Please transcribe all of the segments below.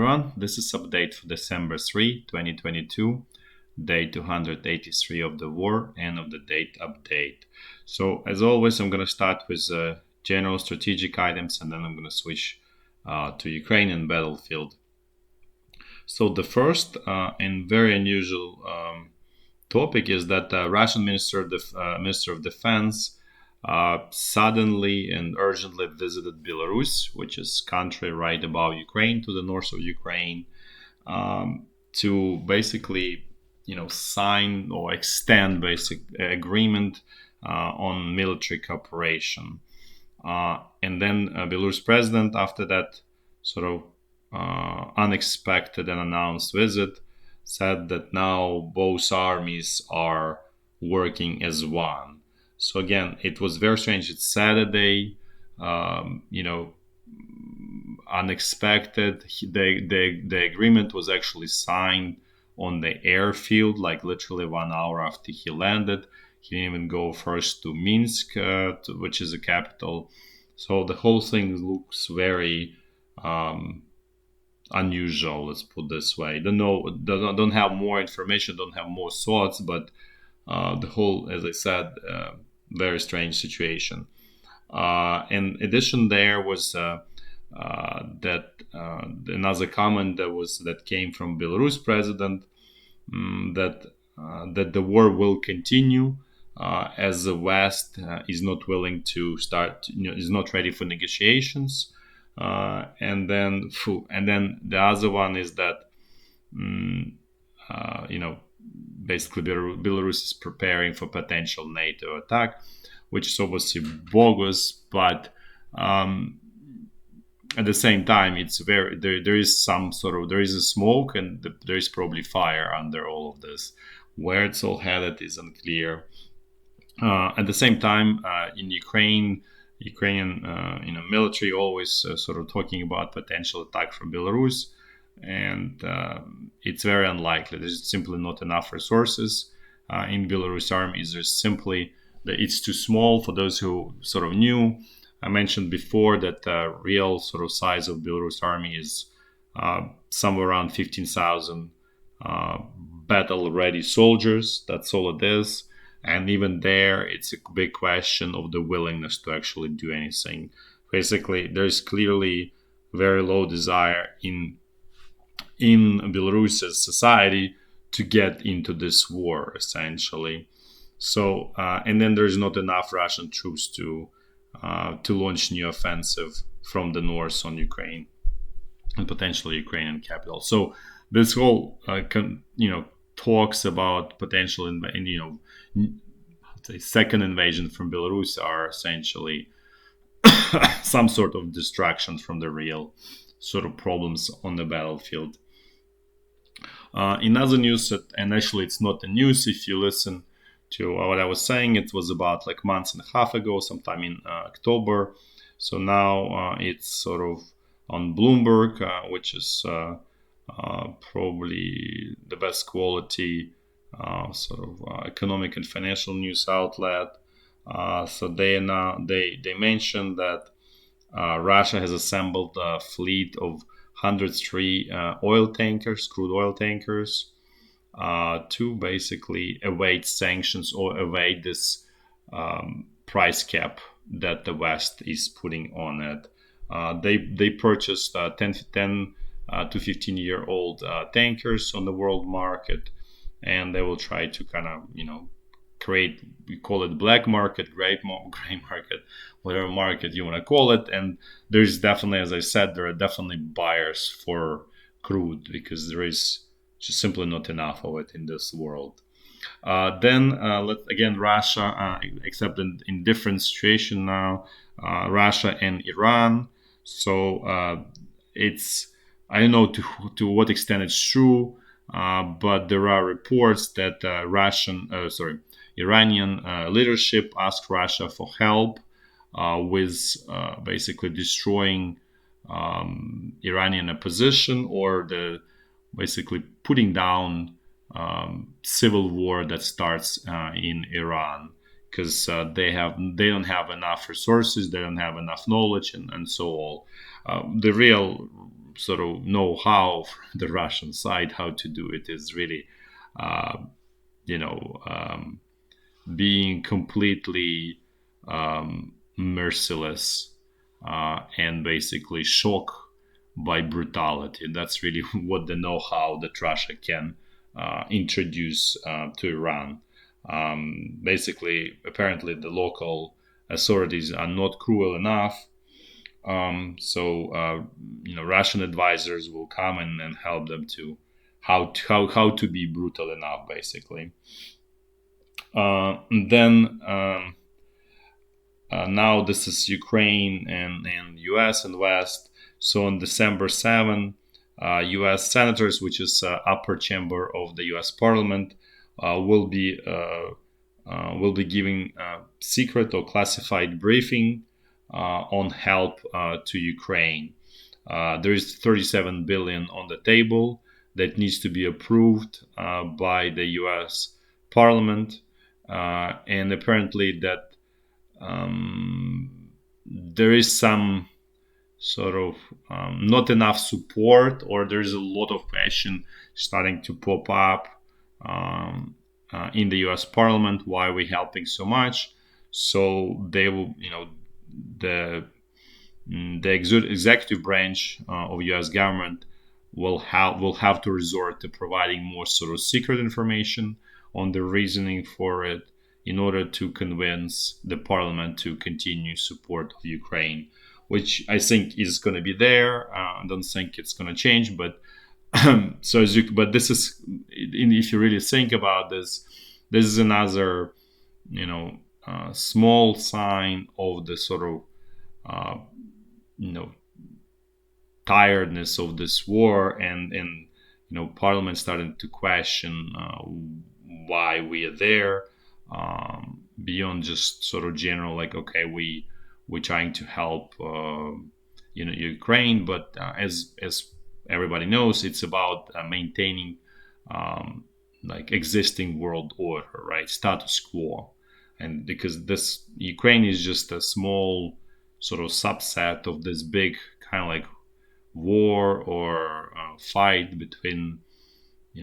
everyone. This is update for December 3, 2022, day 283 of the war and of the date update. So as always, I'm going to start with general strategic items and then I'm going to switch to Ukrainian battlefield. So the first and very unusual topic is that Russian Minister of Defense suddenly and urgently visited Belarus, which is country right above Ukraine, to the north of Ukraine, to basically, sign or extend basic agreement on military cooperation. And then Belarus president, after that sort of unexpected and announced visit, said that now both armies are working as one. So again, it was very strange. It's Saturday, unexpected. The agreement was actually signed on the airfield, like literally 1 hour after he landed. He didn't even go first to Minsk, which is the capital. So the whole thing looks very unusual, let's put this way. Don't have more information, don't have more thoughts, but the whole, as I said, very strange situation. In addition, there was that another comment that came from Belarus president, that the war will continue as the West is not willing to start, is not ready for negotiations. And then the other one is that basically Belarus is preparing for potential NATO attack, which is obviously bogus, but at the same time, it's there is a smoke and there is probably fire under all of this. Where it's all headed is unclear. At the same time, in Ukrainian military always sort of talking about potential attack from Belarus, and it's very unlikely. There's simply not enough resources in Belarus army. There's simply that it's too small. For those who sort of knew, I mentioned before that the real sort of size of Belarus army is somewhere around 15,000 battle-ready soldiers. That's all it is. And even there, it's a big question of the willingness to actually do anything. Basically, there's clearly very low desire in Belarus's society to get into this war, essentially. So, and then there's not enough Russian troops to launch new offensive from the north on Ukraine and potentially Ukrainian capital. So this whole talks about potential second invasion from Belarus are essentially some sort of distraction from the real sort of problems on the battlefield. In other news, and actually it's not the news, if you listen to what I was saying, it was about like months and a half ago, sometime in October. So now it's sort of on Bloomberg, which is probably the best quality economic and financial news outlet. So they mentioned that Russia has assembled a fleet of 103 crude oil tankers, to basically evade sanctions or evade this price cap that the West is putting on it. They purchased 10 to 15-year-old tankers on the world market, and they will try to kind of create, we call it black market, gray market, whatever market you want to call it. And there's definitely, as I said, there are definitely buyers for crude because there is just simply not enough of it in this world. Then Russia, except in different situation now, Russia and Iran. So it's, I don't know to what extent it's true, but there are reports that Iranian leadership asked Russia for help with basically destroying Iranian opposition or basically putting down civil war that starts in Iran, because they don't have enough resources, they don't have enough knowledge, and so on. The real sort of know-how from the Russian side how to do it is really, uh, you know, being completely merciless and basically shock by brutality. That's really what the know-how that Russia can introduce to Iran. Basically, apparently, the local authorities are not cruel enough. Russian advisors will come and help them to how to be brutal enough, basically. Then Now this is Ukraine and US and West. So on December 7, US senators, which is upper chamber of the US Parliament, uh, will be uh, will be giving secret or classified briefing on help to Ukraine. There is 37 billion on the table that needs to be approved by the US Parliament, and apparently that there is some sort of not enough support, or there is a lot of question starting to pop up in the U.S. Parliament. Why are we helping so much? So they will, the executive branch of U.S. government will have to resort to providing more sort of secret information on the reasoning for it in order to convince the parliament to continue support of Ukraine, which I think is going to be there. I don't think it's going to change, but but this is, if you really think about this, this is another, small sign of the sort of, uh, you know, tiredness of this war, and parliament starting to question why we are there, beyond just sort of general, like, okay, we're trying to help Ukraine, but as everybody knows, it's about maintaining like existing world order, right? Status quo. And because this Ukraine is just a small sort of subset of this big kind of like war or fight between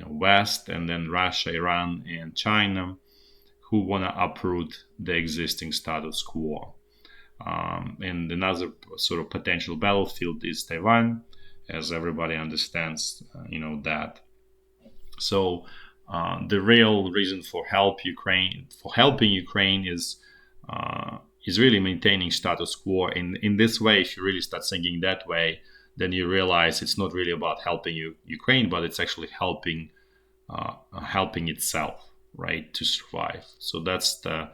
West and then Russia, Iran, and China, who want to uproot the existing status quo. And another sort of potential battlefield is Taiwan, as everybody understands, that. So the real reason for helping Ukraine is really maintaining status quo. In this way, if you really start thinking that way, then you realize it's not really about helping Ukraine, but it's actually helping itself, right, to survive. So that's the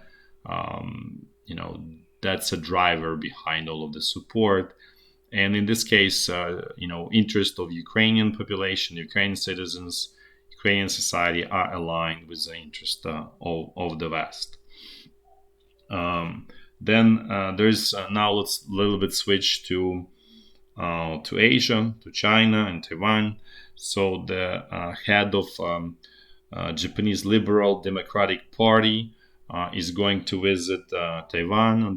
that's a driver behind all of the support. And in this case, interest of Ukrainian population, Ukrainian citizens, Ukrainian society are aligned with the interest of the West. Then there's now let's a little bit switch to Asia, to China and Taiwan. So the head of Japanese Liberal Democratic Party is going to visit Taiwan on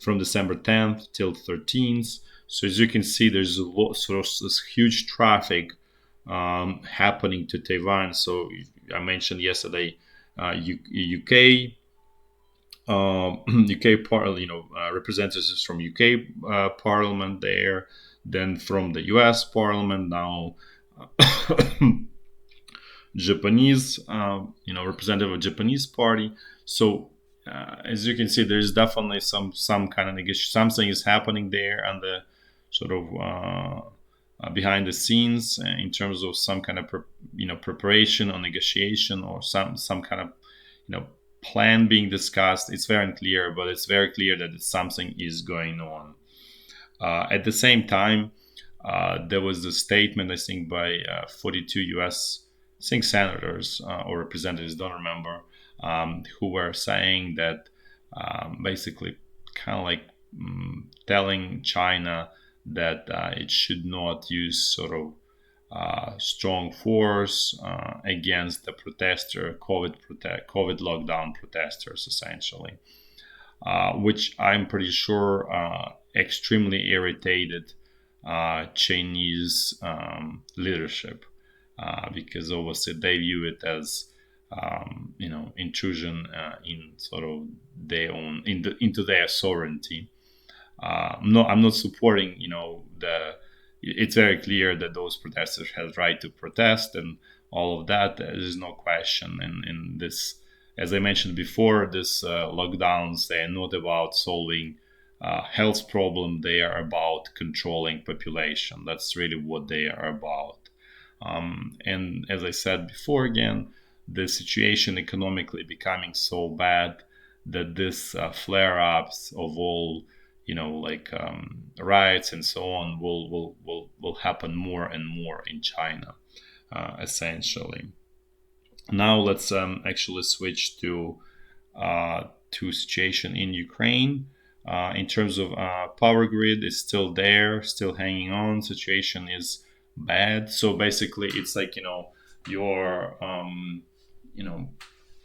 from December 10th till 13th. So as you can see, there's a lot, sort of this huge traffic happening to Taiwan. So I mentioned yesterday, UK. Representatives from UK Parliament there, then from the US Parliament now, Japanese, representative of Japanese party. So as you can see, there's definitely some kind of negotiation. Something is happening there, and the sort of behind the scenes in terms of some kind of preparation or negotiation, or some kind of plan being discussed. It's very unclear, but it's very clear that something is going on. At the same time, there was a statement, I think, by 42 US, I think, senators or representatives, don't remember, who were saying that basically kind of like telling China that it should not use sort of strong force against the COVID lockdown protesters, essentially, which I'm pretty sure extremely irritated Chinese leadership, because obviously they view it as intrusion in sort of their own into their sovereignty. No, I'm not supporting. It's very clear that those protesters have right to protest and all of that. There is no question. And this, as I mentioned before, this lockdowns, they are not about solving health problem. They are about controlling population. That's really what they are about. And as I said before, again, the situation economically becoming so bad that this flare-ups of all riots and so on will happen more and more in China, essentially. Now let's actually switch to situation in Ukraine. In terms of power grid, is still there, still hanging on. Situation is bad. So basically, it's like you're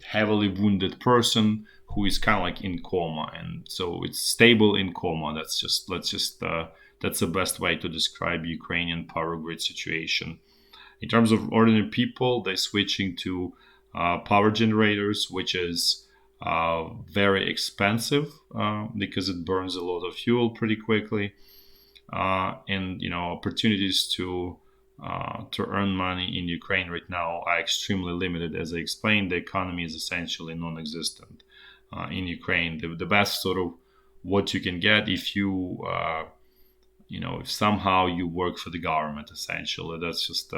heavily wounded person who is kind of like in coma, and so it's stable in coma. That's the best way to describe Ukrainian power grid situation. In terms of ordinary people, they're switching to power generators, which is very expensive because it burns a lot of fuel pretty quickly, and opportunities to earn money in Ukraine right now are extremely limited. As I explained, the economy is essentially non-existent in Ukraine. The best sort of what you can get if if somehow you work for the government, essentially. That's just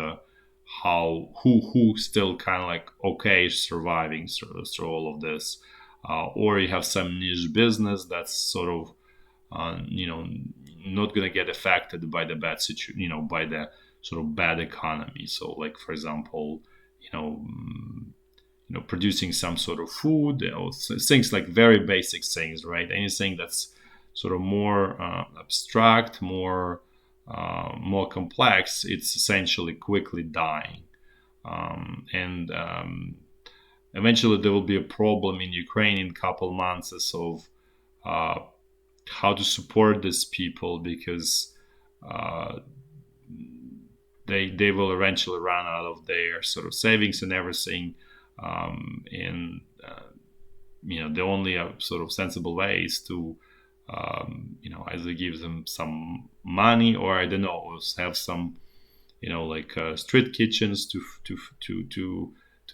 who still kind of like okay surviving through all of this, or you have some niche business that's sort of not going to get affected by the bad situation, by the sort of bad economy. So, like for example, producing some sort of food, things like very basic things, right? Anything that's sort of more abstract, more complex, it's essentially quickly dying, and eventually there will be a problem in Ukraine in a couple months of uh, how to support these people, because uh, they will eventually run out of their sort of savings and everything, and the only sort of sensible way is to either give them some money, or I don't know, have some street kitchens to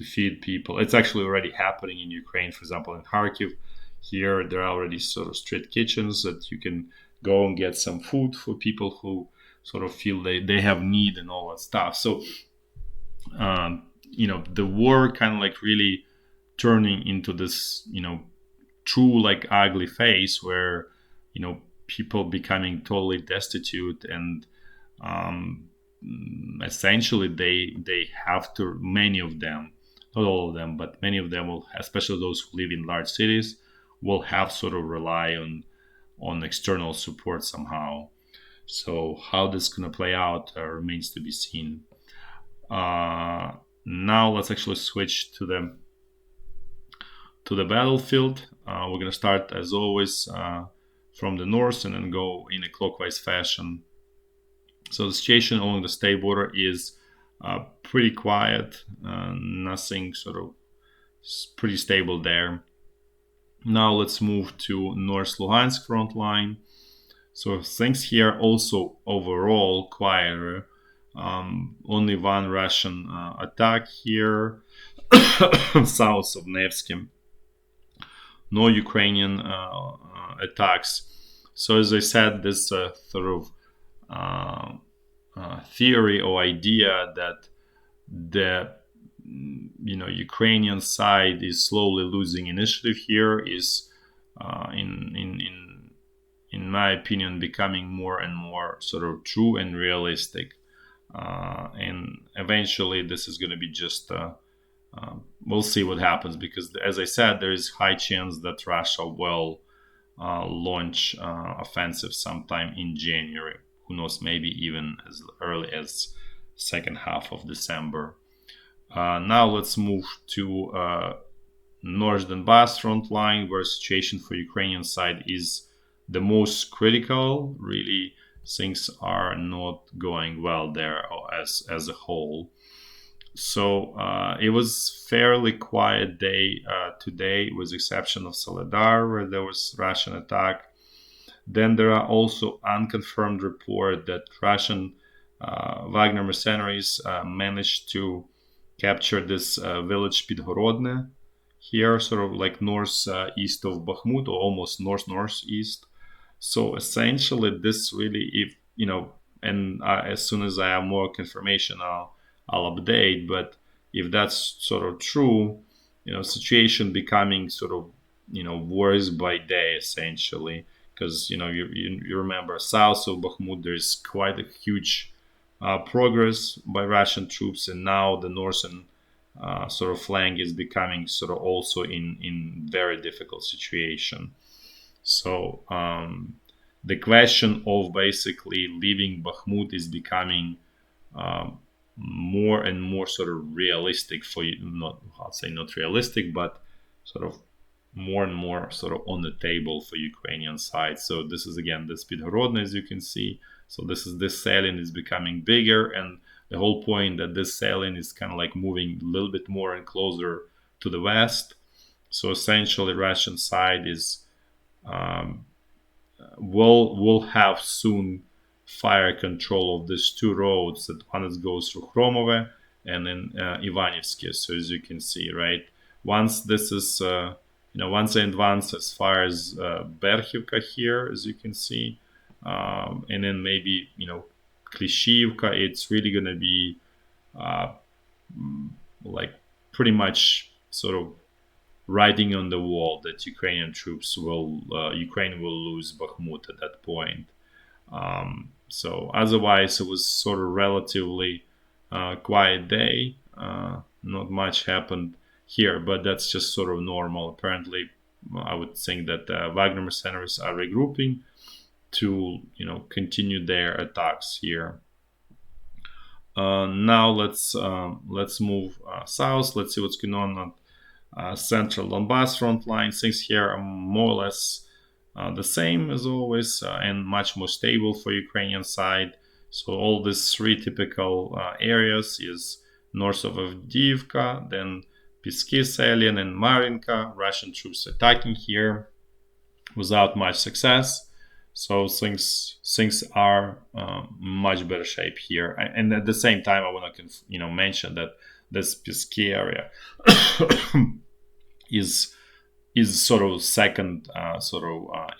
feed people. It's actually already happening in Ukraine. For example, in Kharkiv, here there are already sort of street kitchens that you can go and get some food for people who sort of feel they have need and all that stuff. So the war kind of like really turning into this true like ugly phase where people becoming totally destitute, and essentially they have to, many of them, not all of them, but many of them will, especially those who live in large cities, will have sort of rely on external support somehow. So how this is going to play out remains to be seen. Now let's actually switch to the battlefield. We're going to start as always from the north and then go in a clockwise fashion. So the situation along the state border is pretty quiet, nothing sort of pretty stable there. Now let's move to North Lugansk front line. So things here also overall quieter. Only one Russian attack here south of Nevsky. No Ukrainian attacks. So as I said, this sort of theory or idea that the Ukrainian side is slowly losing initiative here is in my opinion becoming more and more sort of true and realistic, and eventually this is going to be just we'll see what happens, because as I said, there is high chance that Russia will launch offensive sometime in January. Who knows, maybe even as early as second half of December. Now let's move to North Donbass front line, where situation for Ukrainian side is the most critical. Really, things are not going well there as a whole. So it was fairly quiet day today, with exception of Soledar, where there was Russian attack. Then there are also unconfirmed report that Russian Wagner mercenaries managed to capture this village Pidhorodne here, sort of like north east of Bahmut, or almost northeast. So essentially, this really, if you know, and as soon as I have more confirmation, I'll update. But if that's sort of true, situation becoming sort of worse by day essentially, because you remember south of Bakhmut there's quite a huge progress by Russian troops, and now the northern sort of flank is becoming sort of also in very difficult situation. So the question of basically leaving Bakhmut is becoming um, more and more sort of realistic for you. Not, I'll say not realistic, but sort of more and more sort of on the table for Ukrainian side. So this is again the Pidhorodne, as you can see. So this salient is becoming bigger, and the whole point that this salient is kind of like moving a little bit more and closer to the west. So essentially, Russian side is um, will have soon fire control of these two roads. That one that goes through Chromove and then Ivanivsky. So as you can see, right, once this is once I advance as far as Berhivka here, as you can see, and then maybe Klishivka, it's really gonna be uh, like pretty much sort of writing on the wall that Ukraine will lose Bakhmut at that point. So otherwise, it was sort of relatively quiet day. Not much happened here, but that's just sort of normal. Apparently, I would think that Wagner mercenaries are regrouping to continue their attacks here. Now let's move south. Let's see what's going on central Donbass front line. Things here are more or less the same as always, and much more stable for Ukrainian side. So all these three typical areas is north of Avdiivka, then Pisky Salient and Marinka. Russian troops attacking here without much success. So things are much better shape here. And at the same time, I want to mention that this Pisky area is sort of second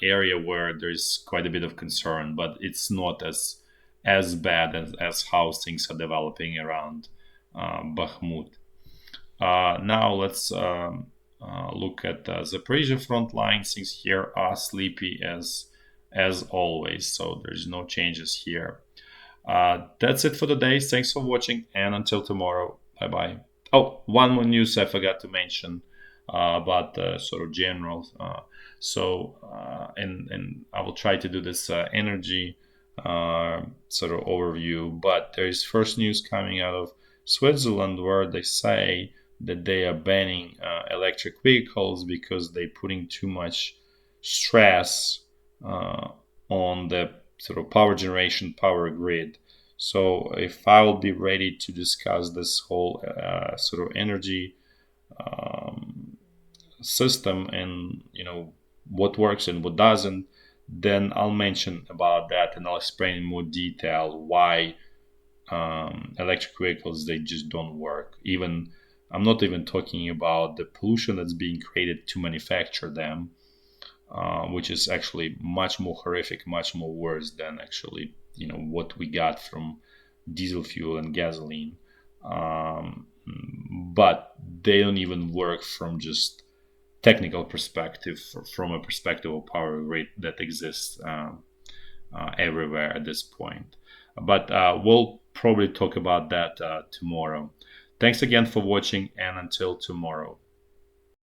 area where there's quite a bit of concern, but it's not as bad as how things are developing around Bahmut. Now let's look at the Zaporizhya front line. Things here are sleepy as always, so there's no changes here. That's it for today. Thanks for watching, and until tomorrow, bye bye. Oh, one more news I forgot to mention about the sort of general. And I will try to do this energy sort of overview. But there is first news coming out of Switzerland where they say that they are banning electric vehicles because they're putting too much stress on the sort of power generation, power grid. So if I will be ready to discuss this whole sort of energy system, and what works and what doesn't, then I'll mention about that, and I'll explain in more detail why electric vehicles, they just don't work. Even I'm not even talking about the pollution that's being created to manufacture them, which is actually much more horrific, much more worse than actually what we got from diesel fuel and gasoline. But they don't even work from just technical perspective, from a perspective of power grid that exists everywhere at this point. But we'll probably talk about that tomorrow. Thanks again for watching, and until tomorrow.